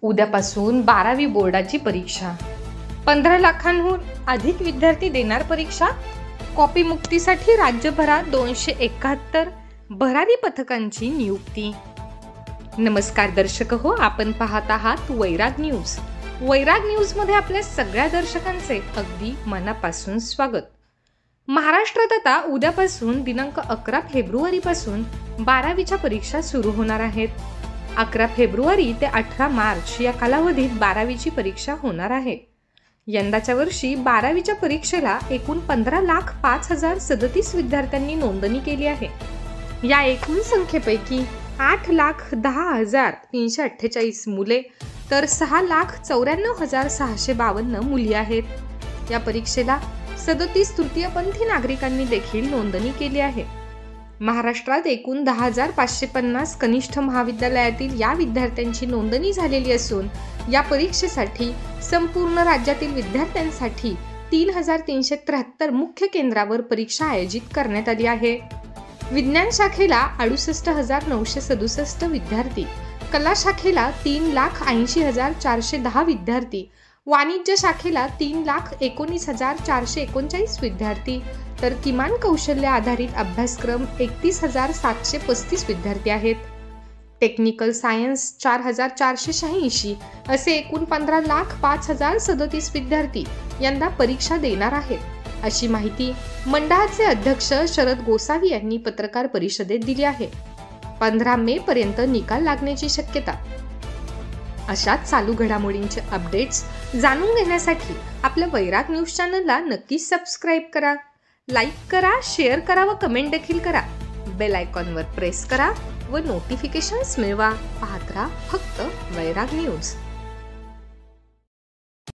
उद्यापासून 12वी बोर्डाची परीक्षा. 15 लाखांहून अधिक विद्यार्थी देणार परीक्षा. कॉपी मुक्तीसाठी राज्यभरात 271 भरारी पथकांची नियुक्ती. नमस्कार दर्शक हो, आपण पाहत आहात वैराग न्यूज. वैराग न्यूज मध्ये आपल्या सगळ्या दर्शकांचे अगदी मनापासून स्वागत. महाराष्ट्रात आता उद्यापासून दिनांक 11 फेब्रुवारी पासून 12वीच्या परीक्षा सुरू होणार आहेत. 11 फेब्रुवारी ते 18 मार्च या कालावधीत 12वीची परीक्षा होणार आहे. यंदाच्या वर्षी 12वीच्या परीक्षेला एकूण 15,05,037 विद्यार्थ्यांनी नोंदणी केली आहे. या एकूण संख्येपैकी 8,10,348 मुले तर 6,94,652 मुली आहेत. या परीक्षेला 37 तृतीयपंथी नागरिकांनी देखील नोंदणी केली आहे. महाराष्ट्रात एकूण 10,550 कनिष्ठ महाविद्यालयातील या विद्यार्थ्यांची नोंदणी झालेली असून या परीक्षेसाठी संपूर्ण राज्यातील विद्यार्थ्यांसाठी 3,373 मुख्य केंद्रावर परीक्षा आयोजित करण्यात आली आहे. विज्ञान शाखेला 68,967 विद्यार्थी, कला शाखेला 3,80,410 विद्यार्थी, वाणिज्य शाखेला 3,19,439 विद्यार्थी तर किमान कौशल्य आधारित अभ्यासक्रम 31,735 विद्यार्थी आहेत. टेक्निकल सायन्स 4,486 असे एकूण 15,05,037 विद्यार्थी यंदा परीक्षा देणार आहेत, अशी माहिती मंडळाचे अध्यक्ष शरद गोसावी यांनी पत्रकार परिषदेत दिली आहे. 15 मे पर्यंत निकाल लागण्याची शक्यता. अशाच चालू घडामोडींचे अपडेट्स जाणून घेण्यासाठी आपल्या वैराग न्यूज चॅनलला नक्कीच सबस्क्राईब करा, लाईक करा, शेअर करा व कमेंट देखील करा. बेल आयकॉनवर प्रेस करा व नोटिफिकेशन्स मिळवा. पाहत राहा फक्त वैराग न्यूज.